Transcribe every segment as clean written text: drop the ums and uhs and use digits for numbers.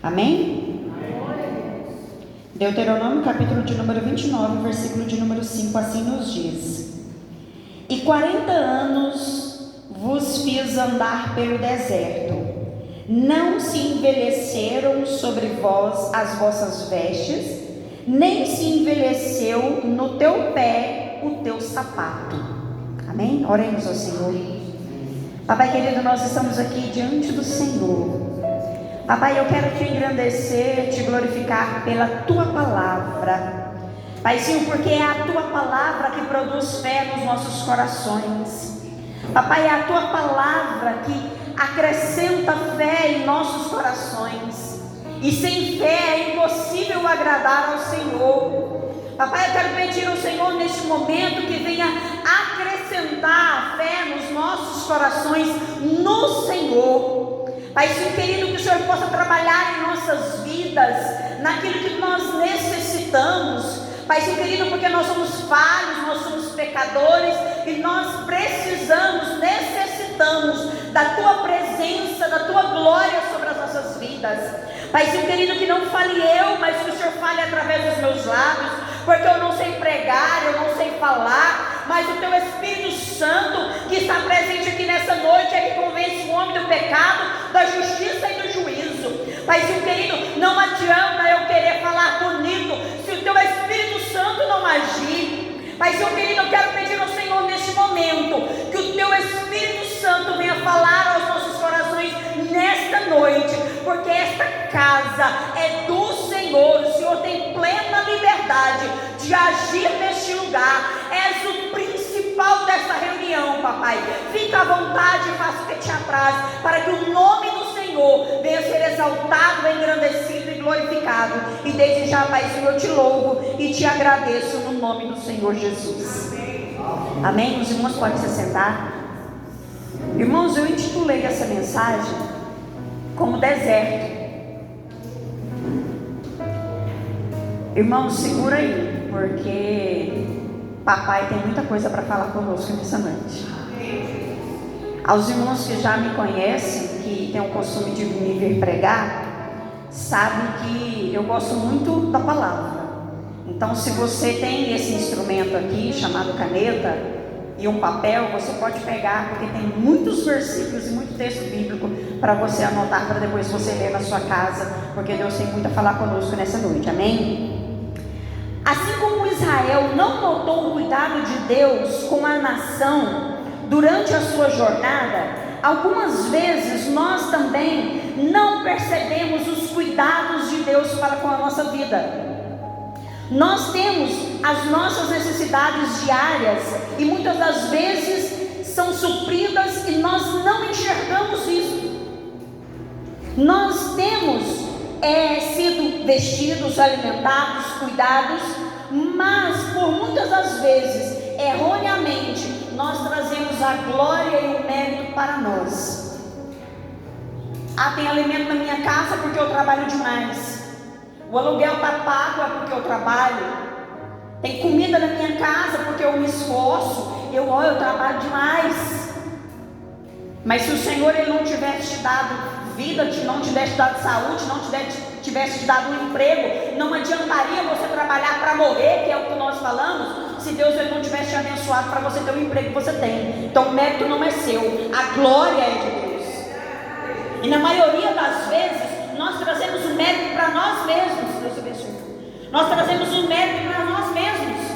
Amém? Deuteronômio capítulo de número 29, versículo de número 5, assim nos diz: E 40 anos vos fiz andar pelo deserto, não se envelheceram sobre vós as vossas vestes, nem se envelheceu no teu pé o teu sapato. Amém? Oremos ao Senhor. Papai querido, nós estamos aqui diante do Senhor. Papai, eu quero te engrandecer, te glorificar pela tua palavra, Paizinho, porque é a tua palavra que produz fé nos nossos corações. Papai, é a tua palavra que acrescenta fé em nossos corações, e sem fé é impossível agradar ao Senhor. Papai, eu quero pedir ao Senhor neste momento que venha acrescentar a fé nos nossos corações no Senhor. Paizinho querido, que o Senhor possa trabalhar em nossas vidas, naquilo que nós necessitamos. Paizinho querido, porque nós somos falhos, nós somos pecadores, e nós necessitamos da tua presença, da tua glória sobre as nossas vidas. Paizinho querido, que não fale eu, mas que o Senhor fale através dos meus lábios, porque eu não sei pregar, eu não sei falar, mas o teu Espírito Santo que está presente aqui nessa noite é que convence o homem do pecado, da justiça e do juízo. Paizinho querido, não adianta eu querer falar bonito se o teu Espírito Santo não agir. Paizinho querido, eu quero pedir ao Senhor neste momento que o teu Espírito Santo venha falar aos nossos corações nesta noite, porque esta casa é do Senhor. O Senhor tem plena liberdade de agir neste lugar. És o principal desta reunião, papai. Fica à vontade e faça o que te apraz, para que o nome do Senhor venha ser exaltado, engrandecido e glorificado. E desde já, Paizinho, eu te louvo e te agradeço no nome do Senhor Jesus. Amém? Os irmãos podem se sentar. Irmãos, eu intitulei essa mensagem como deserto. Irmãos, segura aí, porque papai tem muita coisa para falar conosco nessa noite. Aos irmãos que já me conhecem, que têm o costume de me ver pregar, sabem que eu gosto muito da palavra. Então, se você tem esse instrumento aqui, chamado caneta, e um papel, você pode pegar, porque tem muitos versículos e muito texto bíblico para você anotar, para depois você ler na sua casa, porque Deus tem muito a falar conosco nessa noite, amém? Assim como Israel não notou o cuidado de Deus com a nação durante a sua jornada, algumas vezes nós também não percebemos os cuidados de Deus para com a nossa vida. Nós temos as nossas necessidades diárias e muitas das vezes são supridas e nós não enxergamos isso. Nós temos sido vestidos, alimentados, cuidados, mas por muitas das vezes, erroneamente, nós trazemos a glória e o mérito para nós. Tem alimento na minha casa porque eu trabalho demais. O aluguel está pago é porque eu trabalho. Tem comida na minha casa porque eu me esforço. Eu trabalho demais. Mas se o Senhor ele não tivesse te dado vida, não tivesse te dado saúde, não tivesse te dado um emprego, não adiantaria você trabalhar para morrer, que é o que nós falamos, se Deus ele não tivesse te abençoado para você ter o emprego que você tem. Então o mérito não é seu, a glória é de Deus. E na maioria das vezes nós trazemos o mérito para nós mesmos. Deus abençoe. Nós trazemos o mérito para nós mesmos.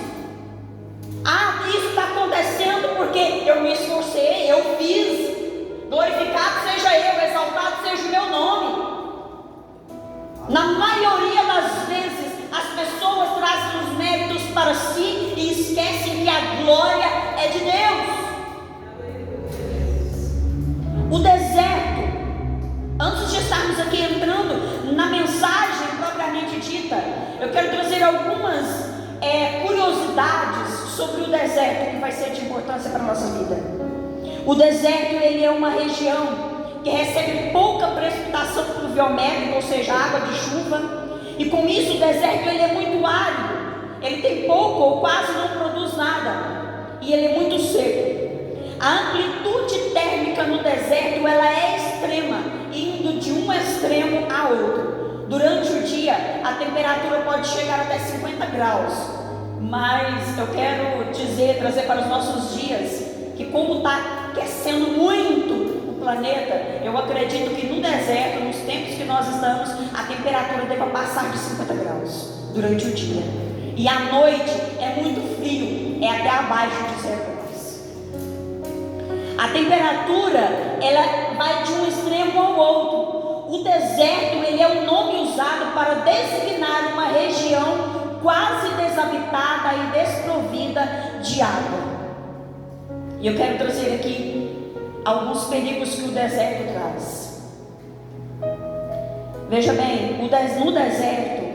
Isso está acontecendo porque eu me esforcei, eu fiz. Glorificado seja eu, exaltado seja o meu nome. Na maioria das vezes as pessoas trazem os méritos para si e esquecem que a glória é de Deus. O deserto, antes de estarmos aqui entrando na mensagem propriamente dita, eu quero trazer algumas curiosidades sobre o deserto que vai ser de importância para a nossa vida. O deserto ele é uma região que recebe pouca precipitação pluviométrica, ou seja, água de chuva, e com isso o deserto ele é muito árido, ele tem pouco ou quase não produz nada, e ele é muito seco. A amplitude térmica no deserto ela é extrema, indo de um extremo a outro. temperatura pode chegar até 50 graus. Mas eu quero trazer para os nossos dias, que como está aquecendo muito o planeta, eu acredito que no deserto, nos tempos que nós estamos, a temperatura deva passar de 50 graus durante o dia. E à noite é muito frio, é até abaixo de 0 graus. A temperatura, ela vai de um extremo ao outro. O deserto, ele é um nome usado para designar uma região quase desabitada e desprovida de água. E eu quero trazer aqui alguns perigos que o deserto traz. Veja bem, no deserto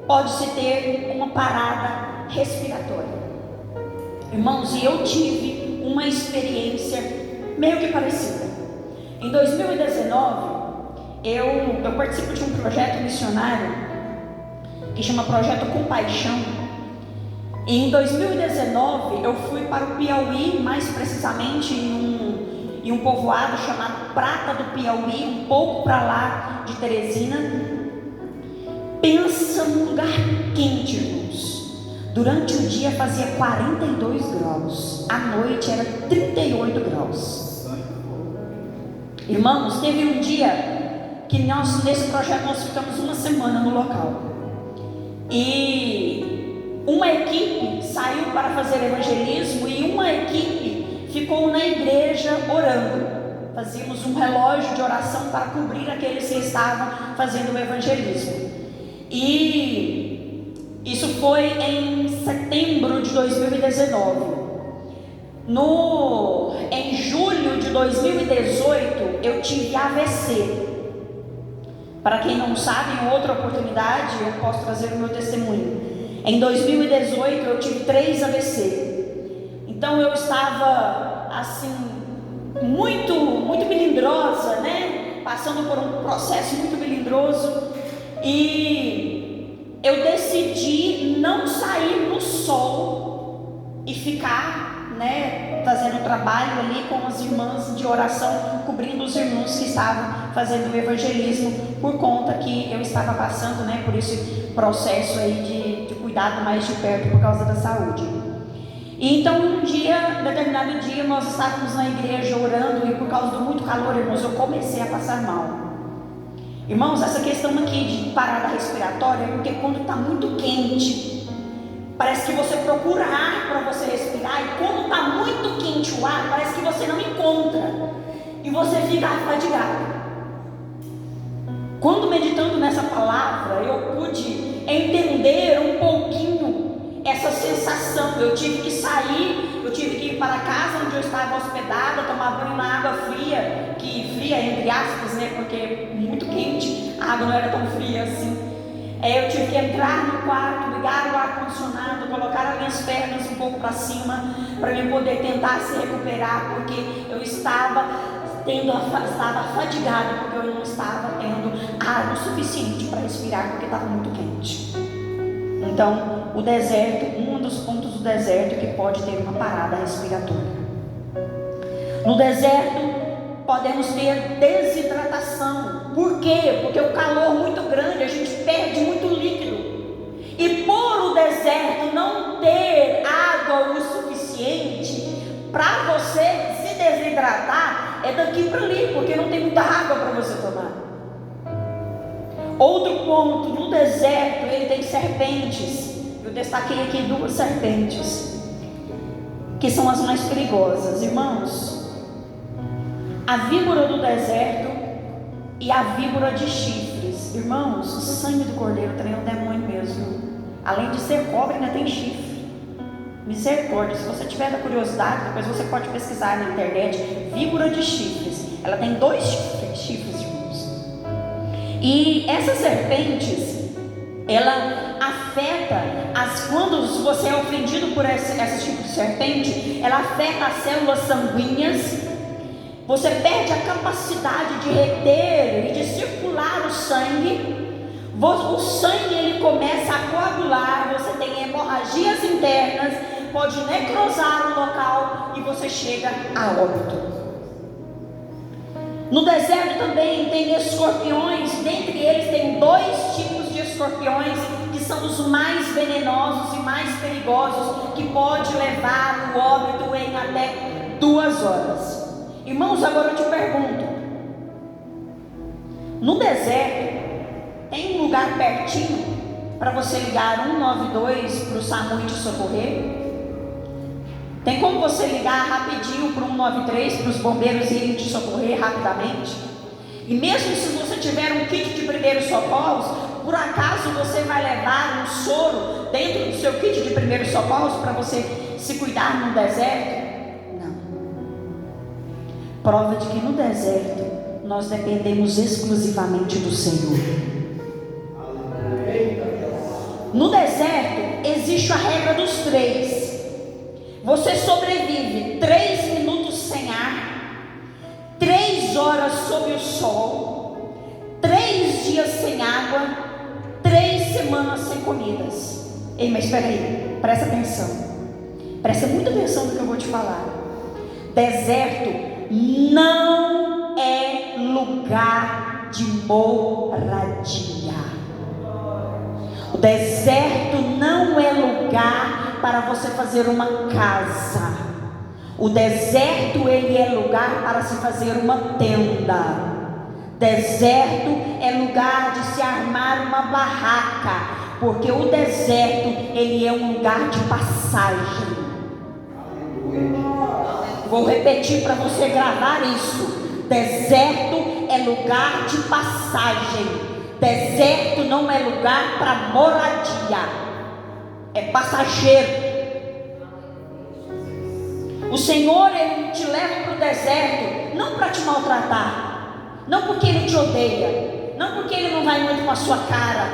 pode-se ter uma parada respiratória. Irmãos, e eu tive uma experiência meio que parecida. Em 2019, eu participo de um projeto missionário que chama Projeto Compaixão. E em 2019 eu fui para o Piauí, mais precisamente em um povoado chamado Prata do Piauí, um pouco para lá de Teresina. Pensa num lugar quente, irmãos. Durante o dia fazia 42 graus, à noite era 38 graus. Irmãos, teve um dia que nesse projeto nós ficamos uma semana no local. E uma equipe saiu para fazer evangelismo e uma equipe ficou na igreja orando. Fazíamos um relógio de oração para cobrir aqueles que estavam fazendo o evangelismo. E isso foi em setembro de 2019. Em julho de 2018 eu tive AVC. Para quem não sabe, em outra oportunidade eu posso trazer o meu testemunho. Em 2018 eu tive 3 AVC. Então eu estava assim, muito melindrosa, né? Passando por um processo muito melindroso. E eu decidi não sair no sol e ficar, né, fazendo trabalho ali com as irmãs de oração, cobrindo os irmãos que estavam fazendo o evangelismo, por conta que eu estava passando, né, por esse processo aí de cuidado mais de perto por causa da saúde. E então determinado dia nós estávamos na igreja orando e por causa do muito calor, irmãos, eu comecei a passar mal. Irmãos, essa questão aqui de parada respiratória é porque quando está muito quente, parece que você procura ar para você respirar, e quando está muito quente o ar, parece que você não encontra e você fica afadigado. Quando meditando nessa palavra, eu pude entender um pouquinho essa sensação. Eu tive que sair, eu tive que ir para a casa onde eu estava hospedada, tomar banho na água fria, que fria entre aspas, né, porque muito quente, a água não era tão fria assim. Eu tive que entrar no quarto, ligar o ar-condicionado, colocar as minhas pernas um pouco para cima, para eu poder tentar se recuperar, porque eu estava afadigado, porque eu não estava tendo ar o suficiente para respirar, porque estava muito quente. Então, o deserto, um dos pontos do deserto é que pode ter uma parada respiratória. No deserto, podemos ter desidratação. Por quê? Porque o calor muito grande, a gente perde muito líquido. E por o deserto não ter água o suficiente para você se desidratar, é daqui para ali, porque não tem muita água para você tomar. Outro ponto, no deserto ele tem serpentes. Eu destaquei aqui 2 serpentes, que são as mais perigosas, irmãos. A víbora do deserto e a víbora de chifres. Irmãos, o sangue do cordeiro também é um demônio mesmo. Além de ser cobra, ainda tem chifre. Misericórdia, se você tiver da curiosidade, depois você pode pesquisar na internet. Víbora de chifres. Ela tem 2 chifres, irmãos. E essas serpentes, ela afeta quando você é ofendido por esse tipo de serpente, ela afeta as células sanguíneas. Você perde a capacidade de reter e de circular o sangue. O sangue ele começa a coagular, você tem hemorragias internas, pode necrosar o local e você chega a óbito. No deserto também tem escorpiões, dentre eles tem 2 tipos de escorpiões, que são os mais venenosos e mais perigosos, que pode levar o óbito em até 2 horas. Irmãos, agora eu te pergunto: no deserto tem um lugar pertinho para você ligar 192 para o SAMU te socorrer? Tem como você ligar rapidinho para o 193 para os bombeiros irem te socorrer rapidamente? E mesmo se você tiver um kit de primeiros socorros, por acaso você vai levar um soro dentro do seu kit de primeiros socorros para você se cuidar no deserto? Não. Prova de que no deserto nós dependemos exclusivamente do Senhor. No deserto existe a regra dos 3. Você sobrevive 3 minutos sem ar, 3 horas sob o sol, 3 dias sem água, 3 semanas sem comidas. Ei, mas espera aí, presta atenção. Presta muita atenção no que eu vou te falar. Deserto não é lugar de moradia. O deserto não é lugar para você fazer uma casa. O deserto, ele é lugar para se fazer uma tenda. Deserto é lugar de se armar uma barraca, porque o deserto, ele é um lugar de passagem. Vou repetir para você gravar isso. Deserto é lugar de passagem. Deserto não é lugar para moradia. É passageiro. O Senhor, ele te leva para o deserto não para te maltratar, não porque ele te odeia, não porque ele não vai muito com a sua cara.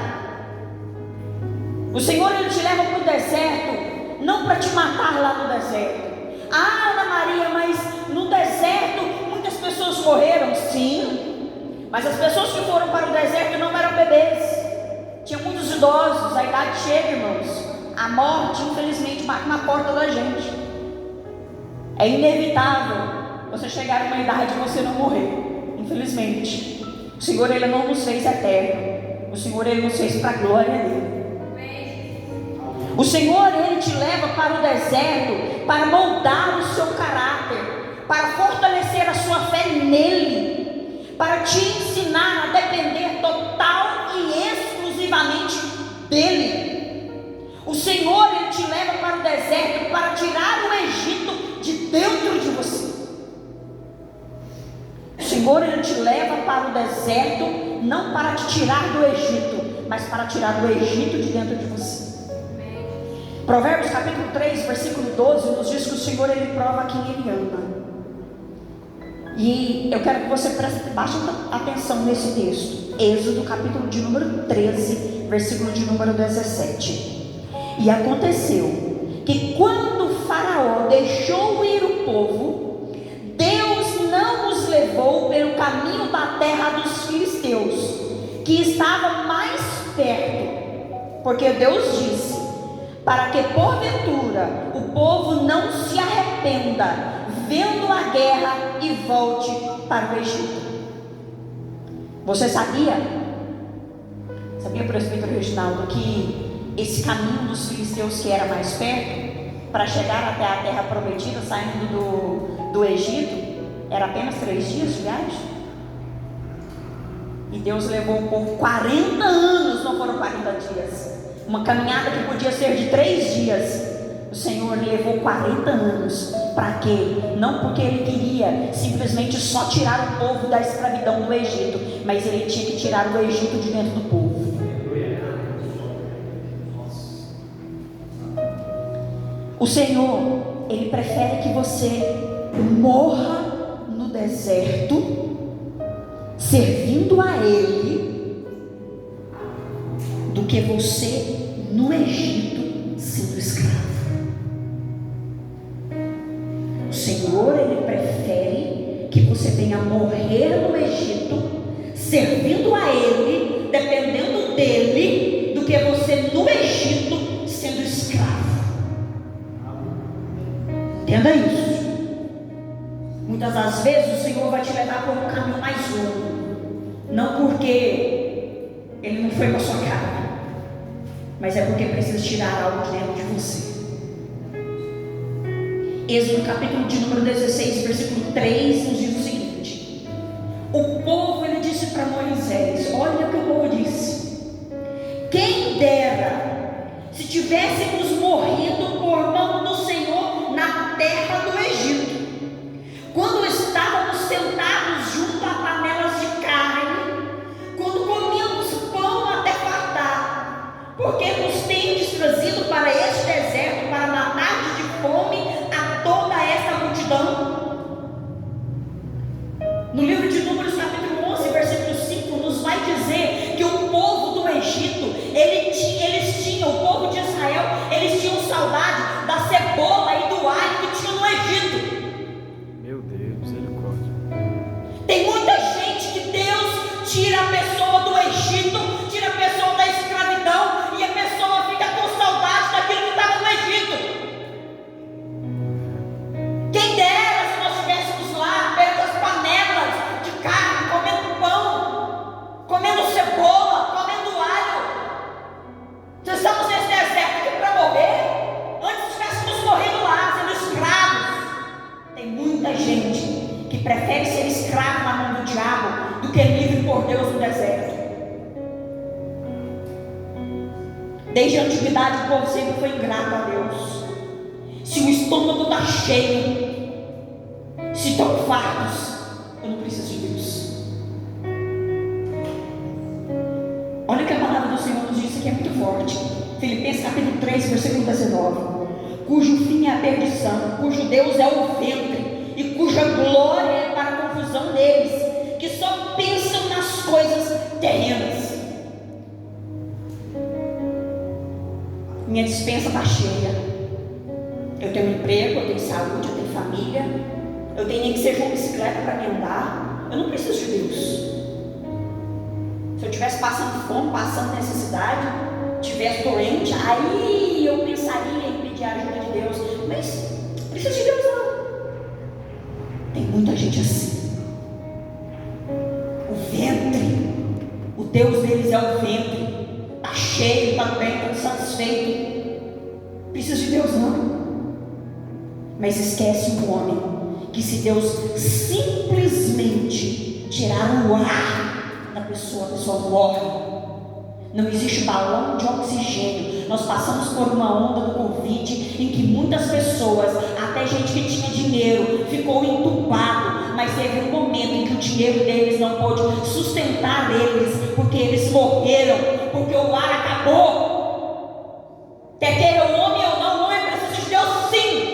O Senhor, ele te leva para o deserto não para te matar lá no deserto. Ah, Ana Maria, mas no deserto muitas pessoas morreram. Sim, mas as pessoas que foram para o deserto não eram bebês, tinha muitos idosos. A idade chega, irmãos. A morte, infelizmente, bate na porta da gente. É inevitável você chegar a uma idade e você não morrer. Infelizmente, o Senhor, ele não nos fez eterno. O Senhor, ele nos fez para a glória dele. O Senhor, ele te leva para o deserto para moldar o seu caráter, para fortalecer a sua fé nele, para te ensinar a depender total e exclusivamente dele. O Senhor, ele te leva para o deserto para tirar o Egito de dentro de você. O Senhor, ele te leva para o deserto não para te tirar do Egito, mas para tirar do Egito de dentro de você. Provérbios capítulo 3, versículo 12 nos diz que o Senhor, ele prova quem ele ama. E eu quero que você preste bastante atenção nesse texto. Êxodo capítulo de número 13, versículo de número 17. E aconteceu que quando Faraó deixou ir o povo, Deus não os levou pelo caminho da terra dos filisteus, que estava mais perto, porque Deus disse: para que porventura o povo não se arrependa vendo a guerra e volte para o Egito. Você sabia, presbítero Reginaldo, que esse caminho dos filisteus que era mais perto, para chegar até a terra prometida, saindo do Egito, era apenas 3 dias de viagem? E Deus levou o povo 40 anos, não foram 40 dias. Uma caminhada que podia ser de 3 dias, o Senhor levou 40 anos. Para quê? Não porque Ele queria simplesmente só tirar o povo da escravidão do Egito, mas Ele tinha que tirar o Egito de dentro do povo. O Senhor, Ele prefere que você morra no deserto, servindo a Ele, do que você no Egito sendo escravo. O Senhor, Ele prefere que você venha morrer no Egito, servindo a Ele, dependendo dEle, do que você no Egito sendo escravo. Entenda isso. Muitas das vezes o Senhor vai te levar por um caminho mais longo, não porque Ele não foi com a sua cara, mas é porque precisa tirar algo de dentro de você. Êxodo capítulo de número 16, versículo 3, nos diz o seguinte: o povo, ele disse para Moisés, olha o que o povo disse: quem dera se tivéssemos morrido por mão do Senhor na terra do Egito, quando estávamos sentados junto a panelas de carne, quando comíamos pão até fartar, porque nos tendes trazido para este deserto para matar de fome a toda esta multidão. No livro de Números capítulo 11, versículo 5, nos vai dizer que o povo do Egito, o povo de Israel, eles tinham saudade da cebola e do alho que tinha no Egito. Meu Deus, misericórdia. Tem muita gente que Deus tira a pessoa do Egito, tira a pessoa da escravidão, e a pessoa fica com saudade daquilo que estava no Egito. Quem dera se nós estivéssemos lá, perto das panelas de carne, comendo pão, comendo cebola, comendo alho. Nós estamos nesse deserto aqui para morrer, antes estivéssemos morrendo lá, sendo escravos. Tem muita gente que prefere ser escravo na mão do diabo do que livre por Deus no deserto. Desde a antiguidade o povo sempre foi ingrato a Deus. Se o estômago está cheio, se estão fartos, eu não preciso de Deus. Olha o que a palavra do Senhor nos diz, que é muito forte. Filipenses capítulo 3, versículo 19: cujo fim é a perdição, cujo Deus é o ventre, e cuja glória é para a confusão deles, que só pensam nas coisas terrenas. Minha despensa está cheia. Eu tenho emprego, eu tenho saúde, eu tenho família, eu tenho nem que seja uma bicicleta para me andar. Eu não preciso de Deus. Se eu estivesse passando fome, passando necessidade, estivesse doente, aí eu pensaria em pedir a ajuda de Deus. Mas não preciso de Deus não. Tem muita gente assim. O ventre, o Deus deles é o ventre. Está cheio, está bem, está satisfeito. Não precisa de Deus não. Mas esquece o homem, que se Deus simplesmente tirar o ar da pessoa, a pessoa morre. Não existe balão de oxigênio. Nós passamos por uma onda do Covid em que muitas pessoas, até gente que tinha dinheiro, ficou entubado, mas teve um momento em que o dinheiro deles não pôde sustentar eles, porque eles morreram, porque o ar acabou. Quer queira o homem ou não, o homem precisa de Deus sim.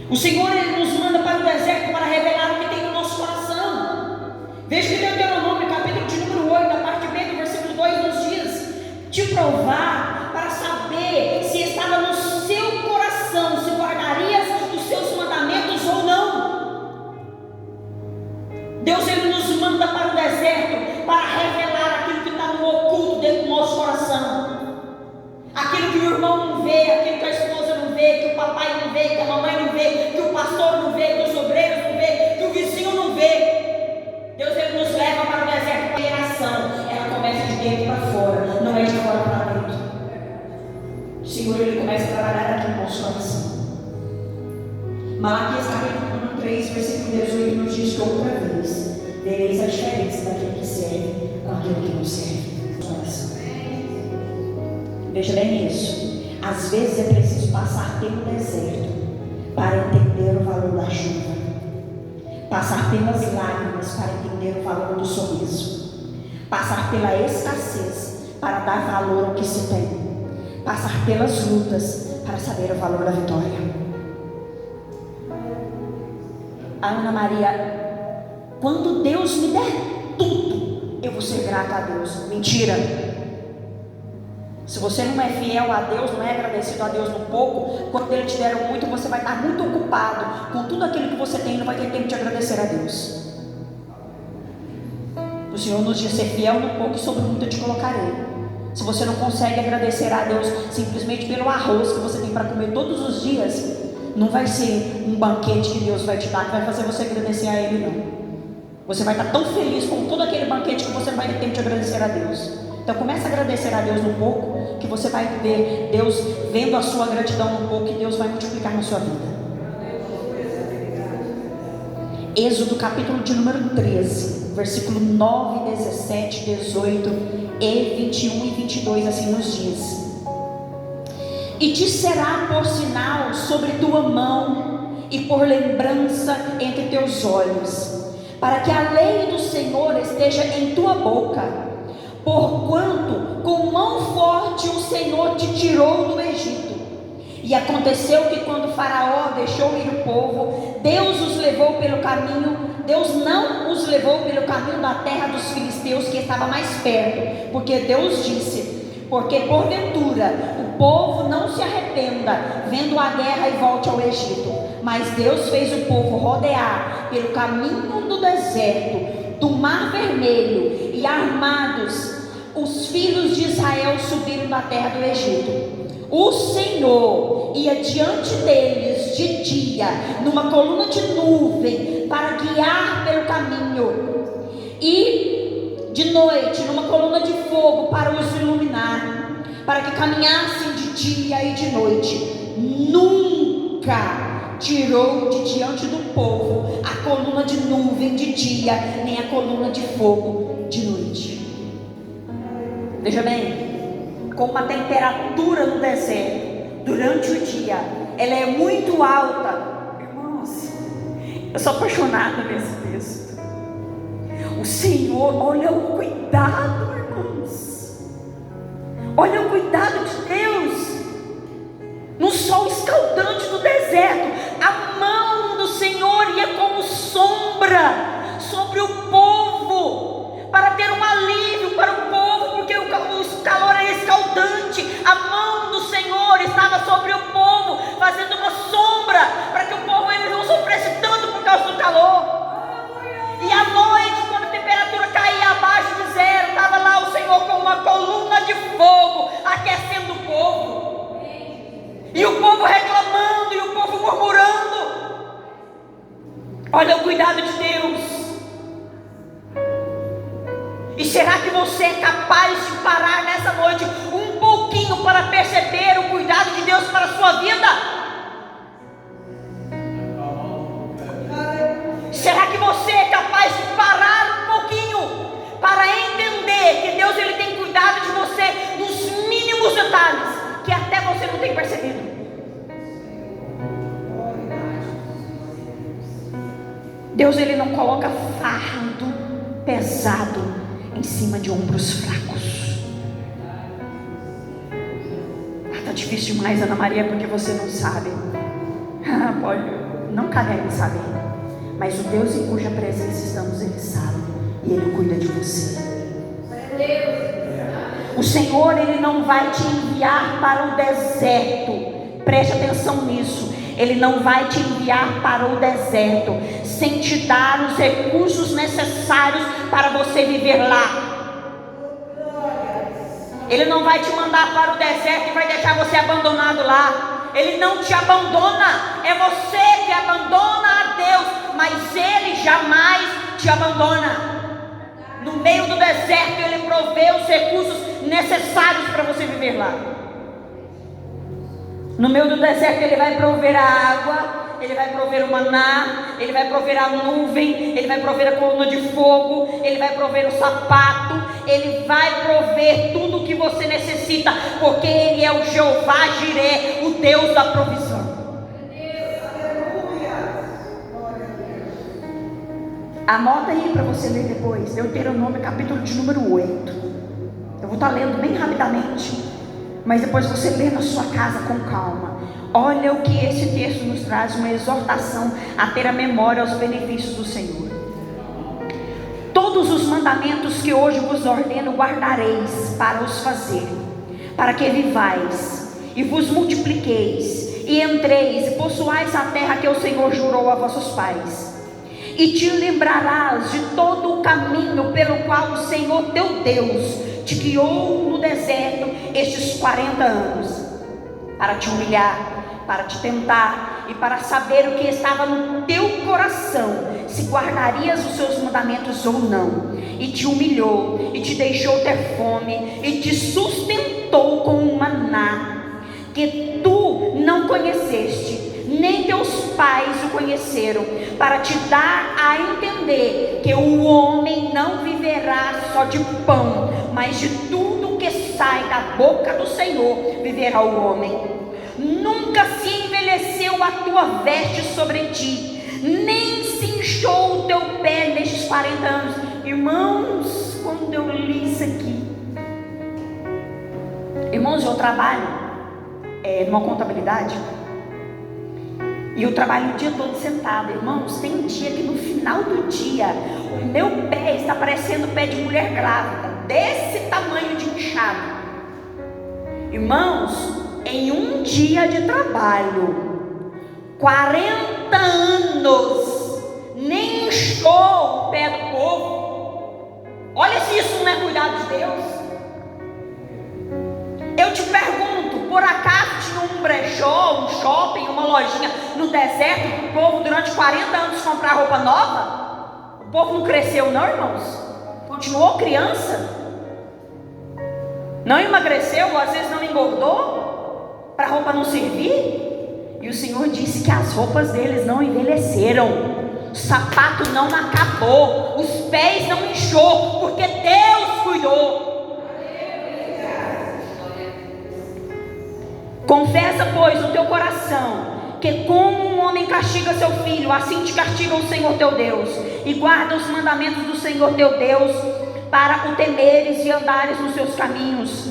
O Senhor, Ele nos manda para o deserto para revelar o que tem no nosso coração. Veja que Deuteronômio, capítulo de número 8, a parte B do versículo 2 nos diz: te provar para saber se estava no seu coração, se guardarias os seus mandamentos ou não. Deus, Ele nos manda para o deserto para revelar aquilo que está no oculto dentro do nosso coração. Aquilo que o irmão não vê, aquilo que a esposa não vê, que o papai não vê, que a mamãe não vê, que o pastor não vê, que os obreiros não vê, que o vizinho não vê. Deus, Ele nos leva para o deserto. A geração, ela começa de dentro para fora, não é de fora para dentro. O Senhor, Ele começa a trabalhar aqui no nosso coração. Malaquias capítulo 3, versículo 18 nos diz que outra vez vereis a diferença daquele que serve com aquele que não serve. Veja bem isso. Às vezes é preciso passar pelo deserto para entender o valor da chuva, passar pelas lágrimas para entender o valor do sorriso, passar pela escassez para dar valor ao que se tem, passar pelas lutas para saber o valor da vitória. A Ana Maria: quando Deus me der tudo, eu vou ser grata a Deus. Mentira. Se você não é fiel a Deus, não é agradecido a Deus no pouco, quando Ele te der muito, você vai estar muito ocupado com tudo aquilo que você tem e não vai ter tempo de agradecer a Deus. O Senhor nos diz: ser fiel no pouco e sobre muito eu te colocarei. Se você não consegue agradecer a Deus simplesmente pelo arroz que você tem para comer todos os dias, não vai ser um banquete que Deus vai te dar que vai fazer você agradecer a Ele, não. Você vai estar tão feliz com todo aquele banquete que você não vai ter tempo de agradecer a Deus. Então começa a agradecer a Deus no pouco, que você vai ver Deus vendo a sua gratidão no pouco, e Deus vai multiplicar na sua vida. Êxodo capítulo de número 13, versículo 9, 17, 18 e 21 e 22, assim nos diz: e te será por sinal sobre tua mão e por lembrança entre teus olhos, para que a lei do Senhor esteja em tua boca, porquanto com mão forte o Senhor te tirou do Egito. E aconteceu que quando Faraó deixou ir o povo, Deus não os levou pelo caminho da terra dos filisteus, que estava mais perto, porque Deus disse: porque porventura o povo não se arrependa vendo a guerra e volte ao Egito. Mas Deus fez o povo rodear pelo caminho do deserto, do mar vermelho, e armados os filhos de Israel subiram da terra do Egito. O Senhor ia diante deles de dia, numa coluna de nuvem, para guiar pelo caminho, e de noite, numa coluna de fogo, para os iluminar, para que caminhassem de dia e de noite. Nunca tirou de diante do povo a coluna de nuvem de dia, nem a coluna de fogo de noite. Veja bem, com uma temperatura no deserto durante o dia, ela é muito alta. Irmãos, eu sou apaixonada nesse texto. O Senhor, olha o cuidado, irmãos, olha o cuidado de Deus. No sol escaldante do deserto, a mão do Senhor ia como sombra sobre o povo, para ter um alívio para o povo, porque o calor era escaldante. A mão do Senhor estava sobre o povo, fazendo uma sombra, para que o povo ele não sofresse tanto por causa do calor. E à noite, quando a temperatura caía abaixo de zero, estava lá o Senhor com uma coluna de fogo, aquecendo o povo. E o povo reclamando, e o povo murmurando. Olha o cuidado de Deus. E será que você é capaz de parar nessa noite um pouquinho para perceber o cuidado de Deus para a sua vida? Será que você é capaz de parar um pouquinho para entender que Deus ele tem cuidado de você nos mínimos detalhes, que até você não tem percebido? Deus ele não coloca fardo pesado em cima de ombros fracos. Está difícil demais, Ana Maria, porque você não sabe. Pode, não carrega em saber. Mas o Deus em cuja presença estamos, Ele sabe, e Ele cuida de você. O Senhor, Ele não vai te enviar para o deserto. Preste atenção nisso. Ele não vai te enviar para o deserto sem te dar os recursos necessários para você viver lá. Ele não vai te mandar para o deserto e vai deixar você abandonado lá. Ele não te abandona, é você que abandona a Deus, mas Ele jamais te abandona. No meio do deserto Ele provê os recursos necessários para você viver lá. No meio do deserto Ele vai prover a água, Ele vai prover o maná, Ele vai prover a nuvem, Ele vai prover a coluna de fogo, Ele vai prover o sapato, Ele vai prover tudo o que você necessita, porque Ele é o Jeová Jiré, o Deus da provisão. Anota aí para você ler depois, Deuteronômio capítulo de número 8. Eu vou estar lendo bem rapidamente, mas depois você lê na sua casa com calma. Olha o que esse texto nos traz, uma exortação a ter a memória aos benefícios do Senhor. Todos os mandamentos que hoje vos ordeno guardareis para os fazer, para que vivais e vos multipliqueis e entreis e possuais a terra que o Senhor jurou a vossos pais. E te lembrarás de todo o caminho pelo qual o Senhor teu Deus te guiou no deserto estes 40 anos, para te humilhar, para te tentar e para saber o que estava no teu coração, se guardarias os seus mandamentos ou não. E te humilhou, e te deixou ter fome, e te sustentou com um maná, que tu não conheceste, nem teus pais o conheceram, para te dar a entender que o homem não viverá só de pão, mas de tudo que sai da boca do Senhor viverá o homem. Nunca se envelheceu a tua veste sobre ti, nem se inchou o teu pé nestes 40 anos. Irmãos, quando eu li isso aqui, irmãos, eu trabalho numa contabilidade, e eu trabalho o dia todo sentado. Irmãos, tem um dia que no final do dia o meu pé está parecendo o pé de mulher grávida, desse tamanho de inchado. Irmãos, em um dia de trabalho, 40 anos, nem inchou o pé do povo. Olha se isso não é cuidado de Deus. Eu te pergunto, por acaso tinha um brechó, um shopping, uma lojinha no deserto, o povo durante 40 anos comprar roupa nova? O povo não cresceu não, irmãos? Continuou criança? Não emagreceu, ou às vezes não engordou, para a roupa não servir? E o Senhor disse que as roupas deles não envelheceram, o sapato não acabou, os pés não inchou, porque Deus cuidou. Confessa, pois, no teu coração, que como um homem castiga seu filho, assim te castiga o Senhor teu Deus, e guarda os mandamentos do Senhor teu Deus, para o temeres e andares nos seus caminhos.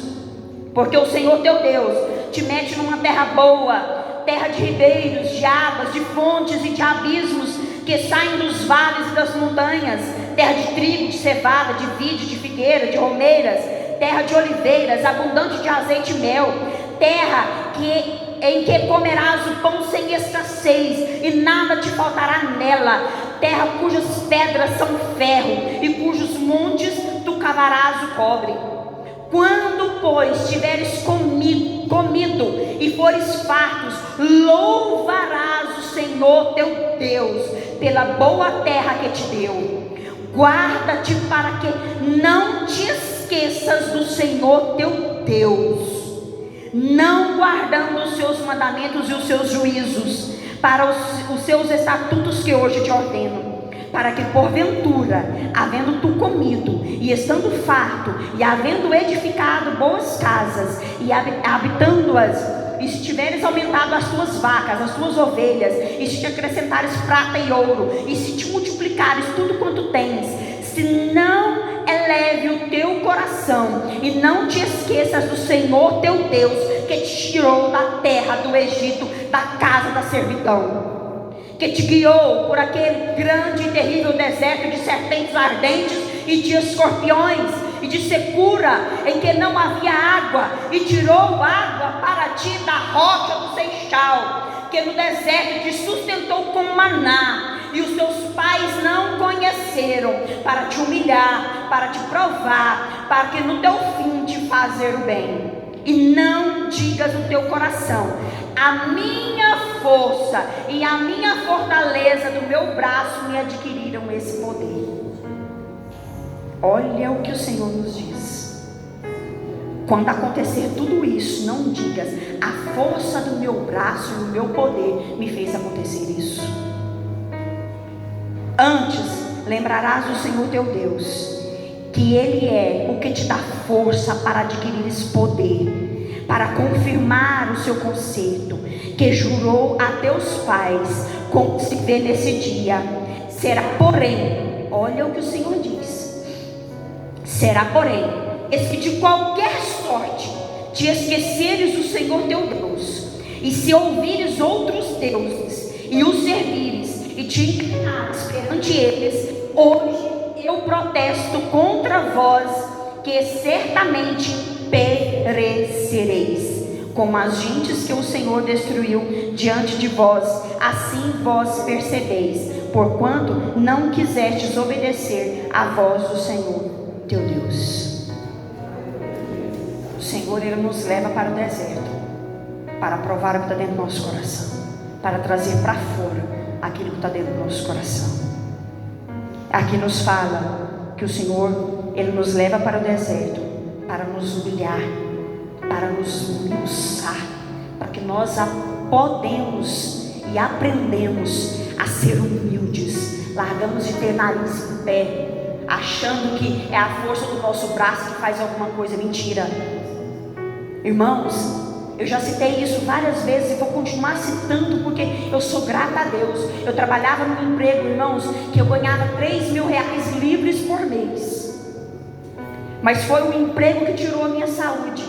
Porque o Senhor teu Deus te mete numa terra boa, terra de ribeiros, de águas, de fontes e de abismos, que saem dos vales e das montanhas, terra de trigo, de cevada, de vide, de figueira, de romeiras, terra de oliveiras, abundante de azeite e mel, terra em que comerás o pão sem escassez, e nada te faltará nela, terra cujas pedras são ferro, e cujos montes tu cavarás o cobre. Quando, pois, tiveres comido e fores fartos, louvarás o Senhor teu Deus pela boa terra que te deu. Guarda-te para que não te esqueças do Senhor teu Deus, não guardando os seus mandamentos e os seus juízos, para os seus estatutos que hoje te ordeno, para que porventura, havendo tu comido e estando farto, e havendo edificado boas casas e habitando-as, e se tiveres aumentado as tuas vacas, as tuas ovelhas, e se te acrescentares prata e ouro, e se te multiplicares tudo quanto tens, se não eleve o teu coração e não te esqueças do Senhor teu Deus, que te tirou da terra do Egito, da casa da servidão, que te guiou por aquele grande e terrível deserto de serpentes ardentes e de escorpiões e de secura, em que não havia água, e tirou água para ti da rocha do Seixal, que no deserto te sustentou com maná, e os teus pais não conheceram, para te humilhar, para te provar, para que no teu fim te fazer o bem. E não digas no teu coração: a minha força e a minha fortaleza do meu braço me adquiriram esse poder. Olha o que o Senhor nos diz. Quando acontecer tudo isso, não digas: a força do meu braço e o meu poder me fez acontecer isso. Antes, lembrarás do Senhor teu Deus, que Ele é o que te dá força para adquirir esse poder, para confirmar o seu conserto, que jurou a teus pais, como se vê nesse dia. Será, porém, olha o que o Senhor diz: será, porém, eis que de qualquer sorte te esqueceres do Senhor teu Deus, e se ouvires outros deuses e os servires e te inclinares perante eles, hoje eu protesto contra vós, que certamente perecereis, como as gentes que o Senhor destruiu diante de vós, assim vós percebeis, porquanto não quisestes obedecer à voz do Senhor teu Deus. O Senhor, Ele nos leva para o deserto, para provar o que está dentro do nosso coração. para trazer para fora aquilo que está dentro do nosso coração. Aqui nos fala que o Senhor, Ele nos leva para o deserto, para nos humilhar, para nos esmiuçar, para que nós podemos e aprendemos a ser humildes. Largamos de ter nariz em pé, achando que é a força do nosso braço que faz alguma coisa. Mentira. Irmãos, eu já citei isso várias vezes e vou continuar citando, porque eu sou grata a Deus. Eu trabalhava num emprego, irmãos, que eu ganhava R$3.000 livres por mês, mas foi um emprego que tirou a minha saúde.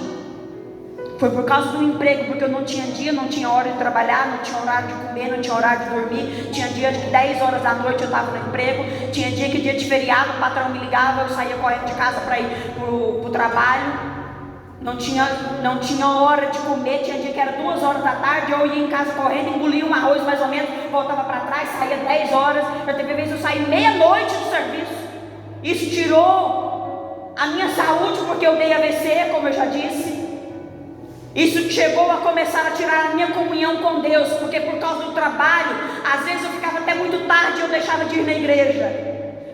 Foi por causa do emprego, porque eu não tinha dia, não tinha hora de trabalhar, não tinha horário de comer, não tinha horário de dormir. Tinha dia que 10 horas da noite eu estava no emprego, tinha dia que dia de feriado o patrão me ligava, eu saía correndo de casa para ir para o trabalho. Não tinha hora de comer, tinha dia que era 2 horas da tarde, eu ia em casa correndo, engolia um arroz mais ou menos, voltava para trás, saía 10 horas, já teve vezes eu saí meia-noite do serviço. Isso tirou a minha saúde, porque eu dei AVC, como eu já disse. Isso chegou a começar a tirar a minha comunhão com Deus, porque por causa do trabalho, às vezes eu ficava até muito tarde e eu deixava de ir na igreja.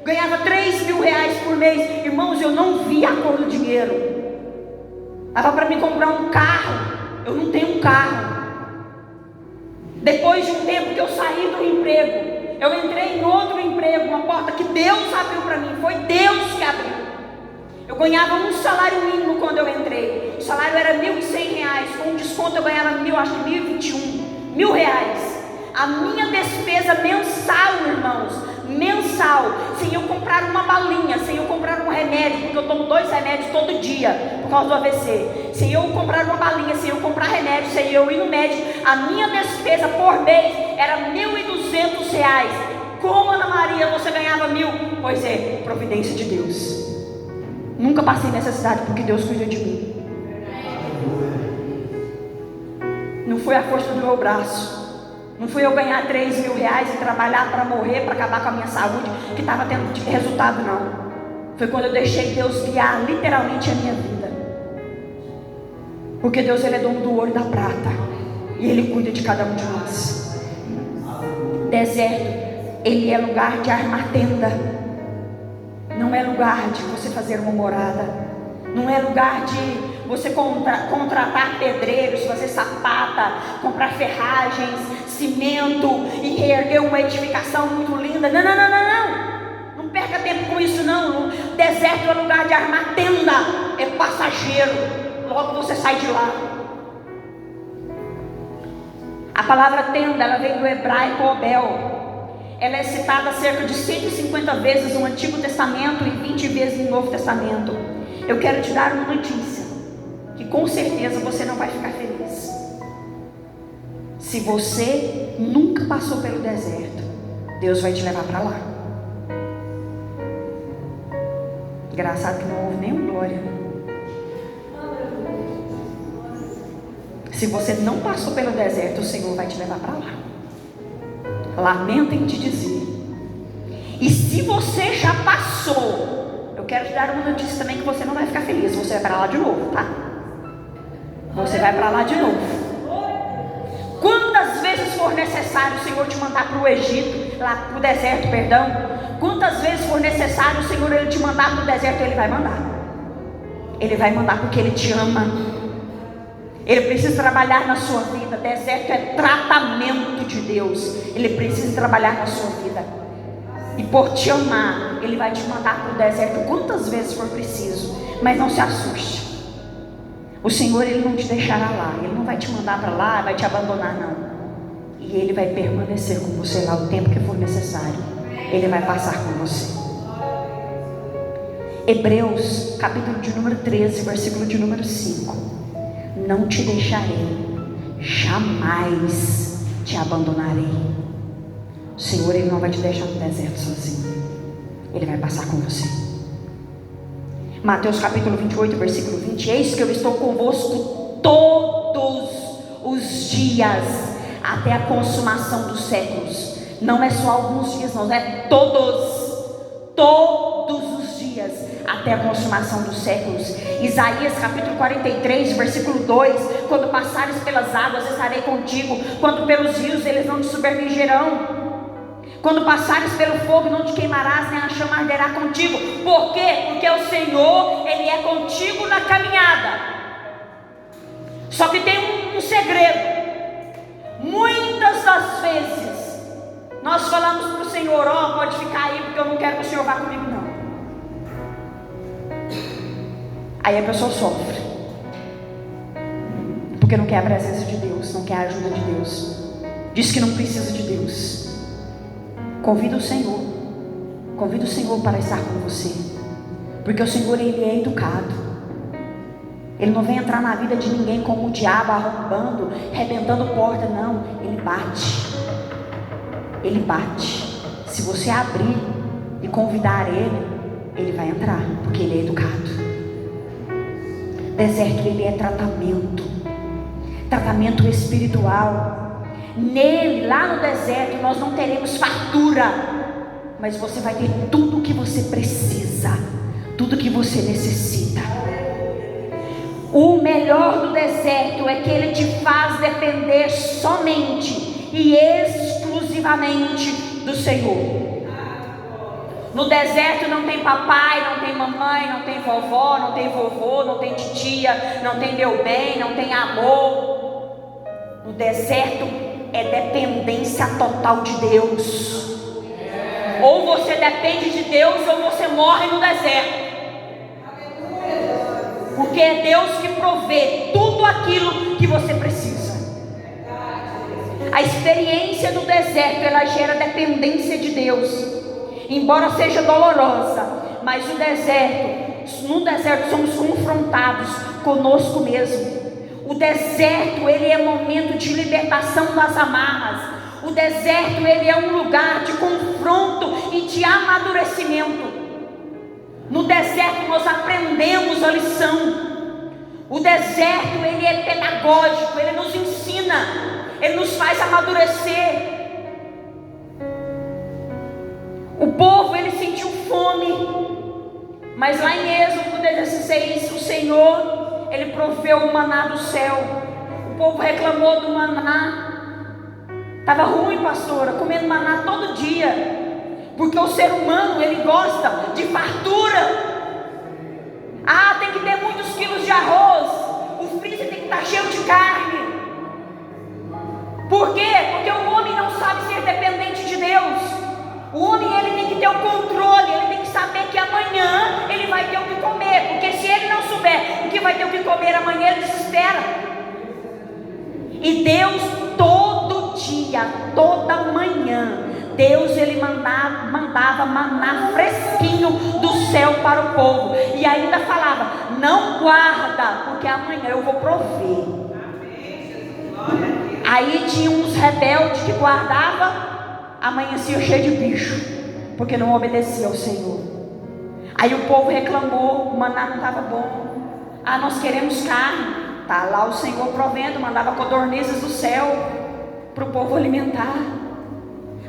Ganhava R$3.000 por mês, irmãos, eu não via a cor do dinheiro. Dava para me comprar um carro, eu não tenho um carro. Depois de um tempo que eu saí do emprego, eu entrei em outro emprego, uma porta que Deus abriu para mim, foi Deus que abriu. Eu ganhava um salário mínimo quando eu entrei, o salário era R$1.100, com desconto eu ganhava acho que R$1.021, R$1.000. A minha despesa mensal, irmãos, mensal, sem eu comprar uma balinha, sem eu comprar um remédio, porque eu tomo 2 remédios todo dia por causa do AVC, sem eu comprar uma balinha, sem eu comprar remédio, sem eu ir no médico, a minha despesa por mês era R$1.200. Como, Ana Maria, você ganhava 1.000? Pois é, providência de Deus. Nunca passei necessidade, porque Deus cuida de mim. Não foi a força do meu braço, não fui eu ganhar R$3.000 e trabalhar para morrer, para acabar com a minha saúde, que estava tendo resultado, não. Foi quando eu deixei Deus guiar literalmente a minha vida. Porque Deus, Ele é dono do ouro e da prata, e Ele cuida de cada um de nós. Deserto, ele é lugar de armar tenda, não é lugar de você fazer uma morada, não é lugar de você contratar pedreiros, fazer sapata, comprar ferragens, cimento e reerguer uma edificação muito linda. Não perca tempo com isso, não. Deserto é lugar de armar tenda, é passageiro, logo você sai de lá. A palavra tenda, ela vem do hebraico obel. Ela é citada cerca de 150 vezes no Antigo Testamento e 20 vezes no Novo Testamento. Eu quero te dar uma notícia, que com certeza você não vai ficar feliz. Se você nunca passou pelo deserto, Deus vai te levar para lá. Engraçado que não houve nenhum glória. Se você não passou pelo deserto, o Senhor vai te levar para lá. Lamento em te dizer. E se você já passou, eu quero te dar uma notícia também, que você não vai ficar feliz. Você vai para lá de novo, tá? Você vai para lá de novo. Quantas vezes for necessário o Senhor te mandar para o Egito, lá para o deserto, perdão. Quantas vezes for necessário o Senhor Ele te mandar para o deserto, Ele vai mandar. Ele vai mandar porque Ele te ama. Ele precisa trabalhar na sua vida. Deserto é tratamento de Deus. Ele precisa trabalhar na sua vida. E por te amar, Ele vai te mandar para o deserto quantas vezes for preciso. Mas não se assuste. O Senhor, Ele não te deixará lá. Ele não vai te mandar para lá, vai te abandonar, não. E Ele vai permanecer com você lá o tempo que for necessário. Ele vai passar com você. Hebreus, capítulo de número 13, versículo de número 5. Não te deixarei, jamais te abandonarei. O Senhor, Ele não vai te deixar no deserto sozinho. Ele vai passar com você. Mateus capítulo 28, versículo 20. Eis que eu estou convosco todos os dias, até a consumação dos séculos. Não é só alguns dias, não, é todos os dias, até a consumação dos séculos. Isaías capítulo 43, versículo 2: quando passares pelas águas, estarei contigo, quando pelos rios, eles não te submergirão. Quando passares pelo fogo, não te queimarás, nem a chama arderá contigo. Por quê? Porque o Senhor, Ele é contigo na caminhada. Só que tem um segredo. Muitas das vezes nós falamos para o Senhor: pode ficar aí, porque eu não quero que o Senhor vá comigo não. Aí a pessoa sofre, porque não quer a presença de Deus, não quer a ajuda de Deus, diz que não precisa de Deus. Convida o Senhor para estar com você, porque o Senhor, Ele é educado. Ele não vem entrar na vida de ninguém como o diabo, arrombando, arrebentando porta, não. Ele bate. Se você abrir e convidar Ele vai entrar, porque Ele é educado. Deserto, ele é tratamento espiritual. Nele, lá no deserto, nós não teremos fartura, mas você vai ter tudo o que você precisa, tudo o que você necessita. O melhor do deserto é que ele te faz depender somente e exclusivamente do Senhor. No deserto não tem papai, não tem mamãe, não tem vovó, não tem vovô, não tem titia, não tem meu bem, não tem amor. No deserto é dependência total de Deus. Ou você depende de Deus, ou você morre no deserto. Porque é Deus que provê tudo aquilo que você precisa. A experiência do deserto, ela gera dependência de Deus. Embora seja dolorosa, mas no deserto somos confrontados conosco mesmo. O deserto, ele é momento de libertação das amarras. O deserto, ele é um lugar de confronto e de amadurecimento. No deserto nós aprendemos a lição. O deserto, ele é pedagógico, ele nos ensina, ele nos faz amadurecer. O povo, ele sentiu fome, mas lá em Êxodo 16, o Senhor, ele proveu o maná do céu. O povo reclamou do maná. Estava ruim, pastora, comendo maná todo dia, porque o ser humano, ele gosta de fartura. Tem que ter muitos quilos de arroz, o freezer tem que estar cheio de carne. Por quê? Porque o homem não sabe ser dependente de Deus. O homem, ele tem que ter o controle, ele tem que saber que amanhã ele vai ter o que comer, porque se ele não souber o que vai ter o que comer amanhã, ele desespera. E Deus, todo dia, toda manhã, Deus, ele mandava maná fresquinho do céu para o povo, e ainda falava: não guarda, porque amanhã eu vou prover. Aí tinha uns rebeldes que guardavam, amanhecia cheio de bicho, porque não obedecia ao Senhor. Aí o povo reclamou, o maná não estava bom. Nós queremos carne. Tá lá o Senhor provendo, mandava codornizes do céu para o povo alimentar.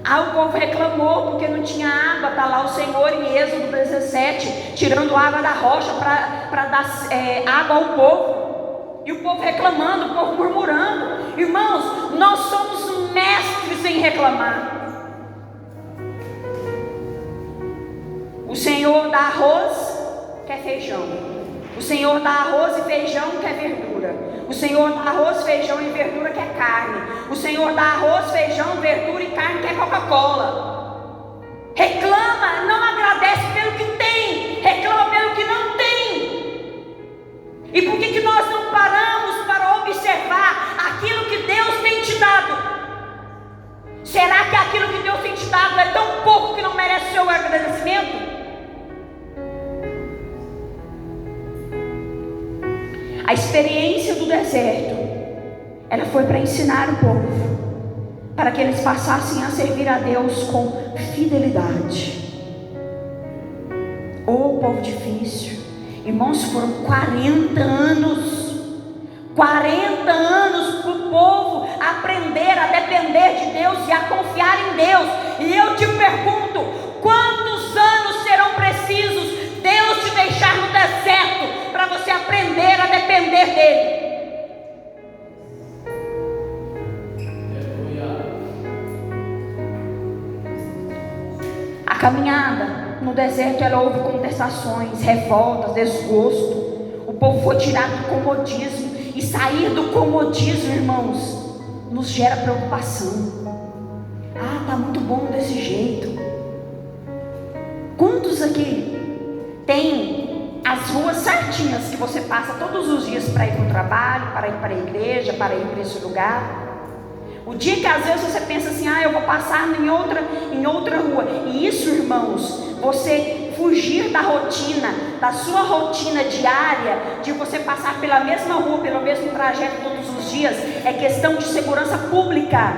O povo reclamou porque não tinha água. Tá lá o Senhor em Êxodo 17, tirando água da rocha para dar água ao povo. E o povo reclamando, o povo murmurando. Irmãos, nós somos mestres em reclamar. O Senhor dá arroz, quer feijão. O Senhor dá arroz e feijão, quer verdura. O Senhor dá arroz, feijão e verdura, quer carne. O Senhor dá arroz, feijão, verdura e carne, quer Coca-Cola. Reclama, não agradece pelo que tem, reclama pelo que não tem. E por que nós não paramos para observar aquilo que Deus tem te dado? Será que aquilo que Deus tem te dado é tão pouco que não merece o seu agradecimento? A experiência do deserto, ela foi para ensinar o povo, para que eles passassem a servir a Deus com fidelidade. Povo difícil. Irmãos, foram 40 anos. 40 anos para o povo aprender a depender de Deus e a confiar em Deus. E eu te pergunto, quantos anos serão precisos Deus te deixar caminhada no deserto, ela houve contestações, revoltas, desgosto. O povo foi tirado do comodismo. E sair do comodismo, irmãos, nos gera preocupação. Ah, tá muito bom desse jeito. Quantos aqui tem as ruas certinhas que você passa todos os dias para ir para o trabalho, para ir para a igreja, para ir para esse lugar? O dia que às vezes você pensa assim, eu vou passar em outra rua. E isso, irmãos, você fugir da rotina, da sua rotina diária, de você passar pela mesma rua, pelo mesmo trajeto todos os dias, é questão de segurança pública.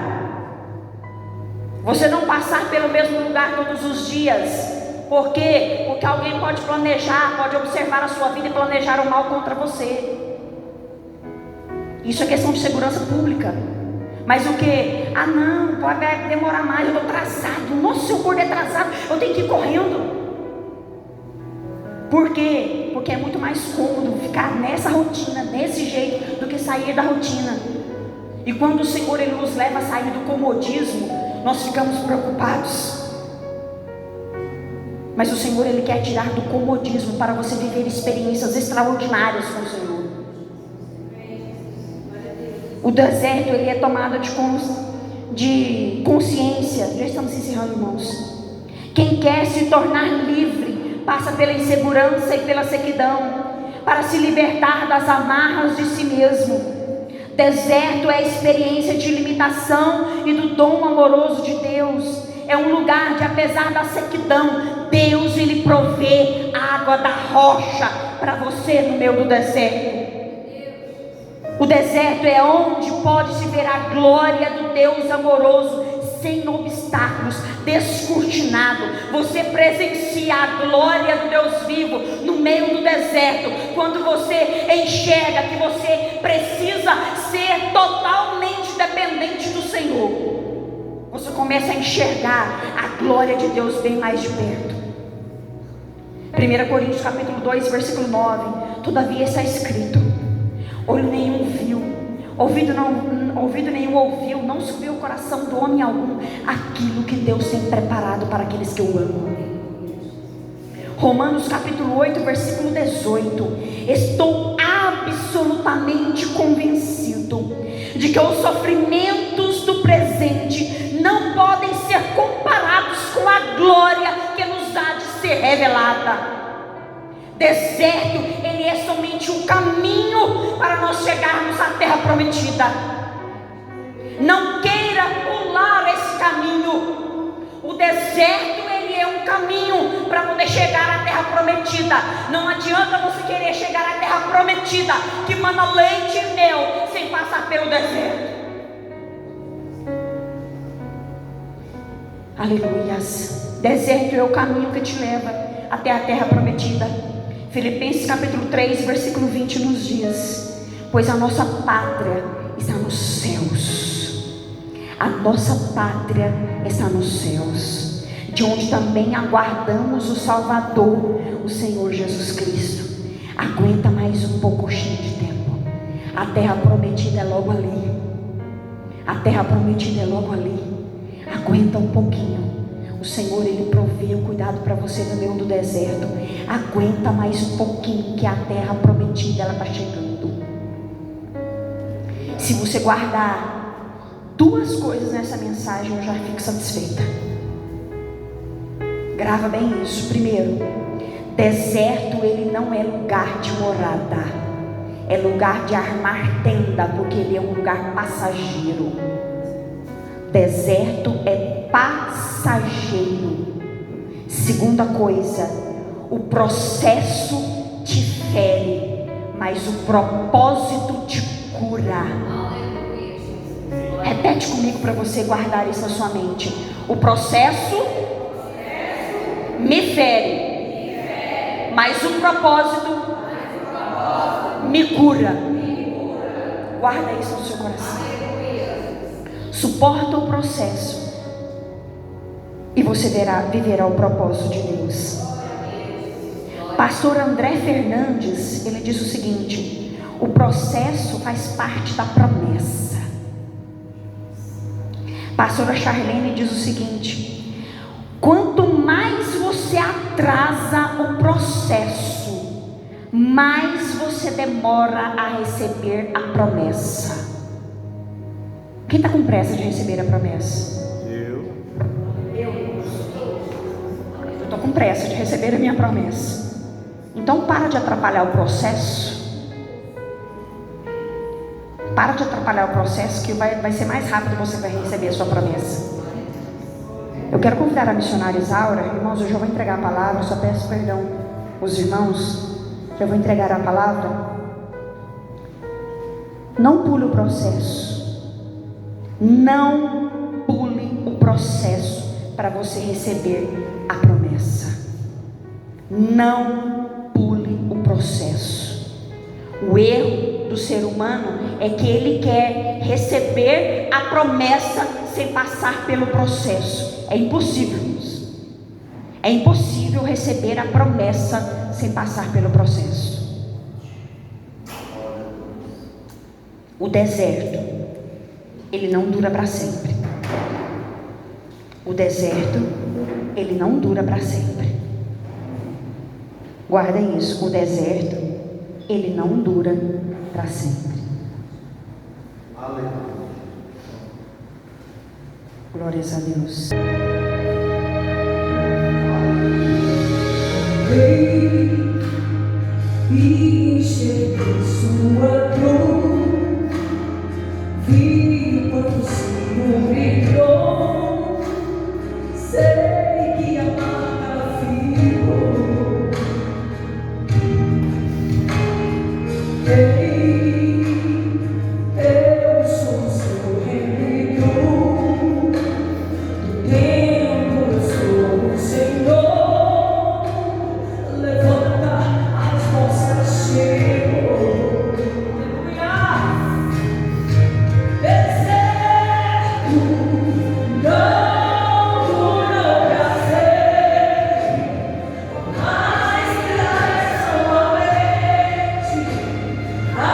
Você não passar pelo mesmo lugar todos os dias. Por quê? Porque alguém pode planejar, pode observar a sua vida e planejar o mal contra você. Isso é questão de segurança pública. Mas o que? Não, vai demorar mais, eu estou atrasado. Nossa, se eu for atrasado, eu tenho que ir correndo. Por quê? Porque é muito mais cômodo ficar nessa rotina, desse jeito, do que sair da rotina. E quando o Senhor Ele nos leva a sair do comodismo, nós ficamos preocupados. Mas o Senhor Ele quer tirar do comodismo para você viver experiências extraordinárias com o Senhor. O deserto ele é tomado de consciência. Já estamos encerrando, irmãos. Quem quer se tornar livre passa pela insegurança e pela sequidão para se libertar das amarras de si mesmo. Deserto é a experiência de limitação e do dom amoroso de Deus. É um lugar de, apesar da sequidão, Deus ele provê água da rocha para você no meio do deserto. O deserto é onde pode se ver a glória do Deus amoroso, sem obstáculos, descortinado. Você presencia a glória do Deus vivo no meio do deserto. Quando você enxerga que você precisa ser totalmente dependente do Senhor, você começa a enxergar a glória de Deus bem mais de perto. 1 Coríntios capítulo 2, versículo 9. Todavia está escrito: olho nenhum viu, ouvido nenhum ouviu, não subiu o coração do homem algum aquilo que Deus tem preparado para aqueles que o amam. Romanos capítulo 8, versículo 18. Estou absolutamente convencido de que os sofrimentos do presente não podem ser comparados com a glória que nos há de ser revelada. Deserto, ele é somente um caminho para nós chegarmos à terra prometida. Não queira pular esse caminho. O deserto, ele é um caminho para poder chegar à terra prometida. Não adianta você querer chegar à terra prometida, que mana leite e mel, sem passar pelo deserto. Aleluias. Deserto é o caminho que te leva até a terra prometida. Filipenses capítulo 3, versículo 20 nos diz: pois a nossa pátria está nos céus. A nossa pátria está nos céus, de onde também aguardamos o Salvador, o Senhor Jesus Cristo. Aguenta mais um pouquinho de tempo. A terra prometida é logo ali. A terra prometida é logo ali. Aguenta um pouquinho. O Senhor ele provê o cuidado para você no meio do deserto. Aguenta mais um pouquinho, que a terra prometida ela está chegando. Se você guardar duas coisas nessa mensagem, eu já fico satisfeita. Grava bem isso. Primeiro, deserto ele não é lugar de morada, é lugar de armar tenda, porque ele é um lugar passageiro. Deserto é passageiro. Segunda coisa, o processo te fere, mas o propósito te cura. Repete comigo para você guardar isso na sua mente. O processo me fere, mas o propósito me cura. Guarda isso no seu coração. Suporta o processo e você viverá o propósito de Deus. Pastor André Fernandes, ele diz o seguinte: o processo faz parte da promessa. Pastora Charlene diz o seguinte: quanto mais atrasa o processo, mais você demora a receber a promessa. Quem está com pressa de receber a promessa? Eu estou com pressa de receber a minha promessa. Então para de atrapalhar o processo. Para de atrapalhar o processo, que vai ser mais rápido, você vai receber a sua promessa. Eu quero convidar a missionária Isaura. Irmãos, eu já vou entregar a palavra. Só peço perdão os irmãos. Já vou entregar a palavra. Não pule o processo. Não pule o processo para você receber a promessa. Não pule o processo. O erro do ser humano é que ele quer receber a promessa sem passar pelo processo. É impossível isso. É impossível receber a promessa sem passar pelo processo. O deserto, ele não dura para sempre. O deserto, ele não dura para sempre. Guardem isso. O deserto, ele não dura para sempre. Glórias a Deus. E enxerguei sua dor, vi o quanto o Senhor brilhou, sei que a marca ficou. Eu sou o seu remedor, do tempo eu sou o Senhor. Levanta, a resposta chegou. Aleluia.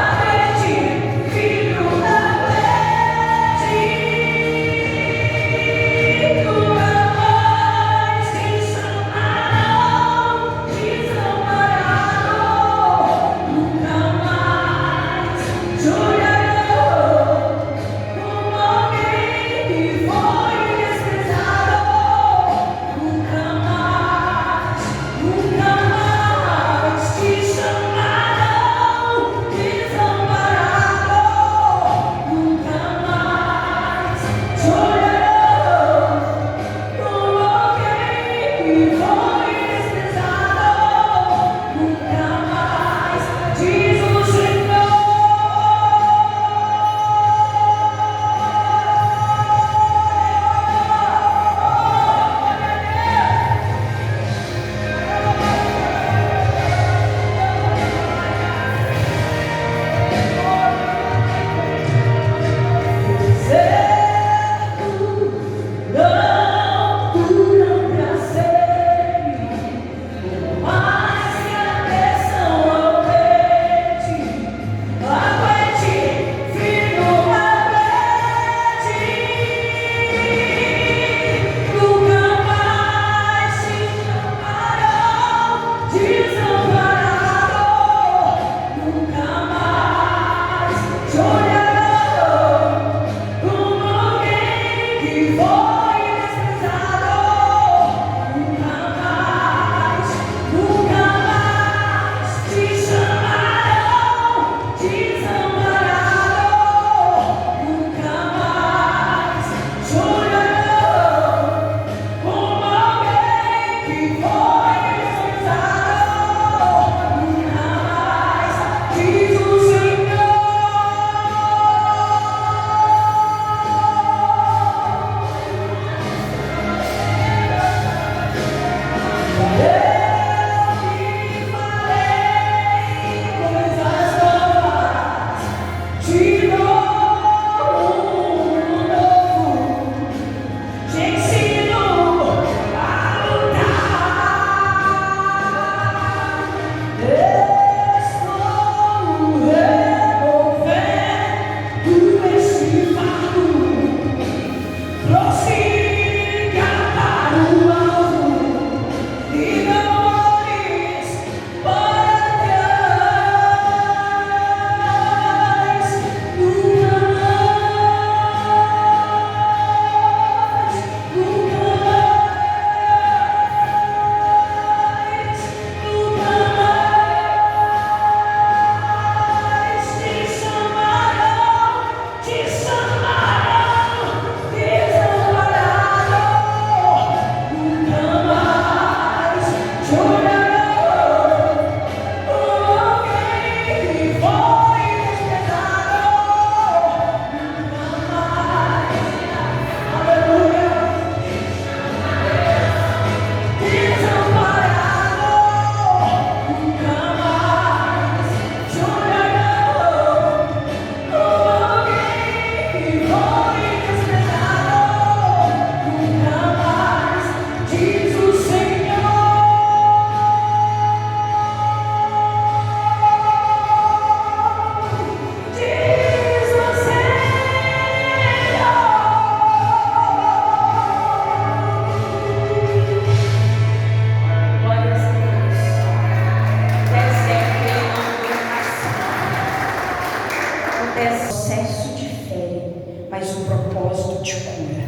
processo difere, mas o propósito te cura.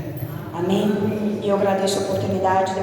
Amém? E eu agradeço a oportunidade de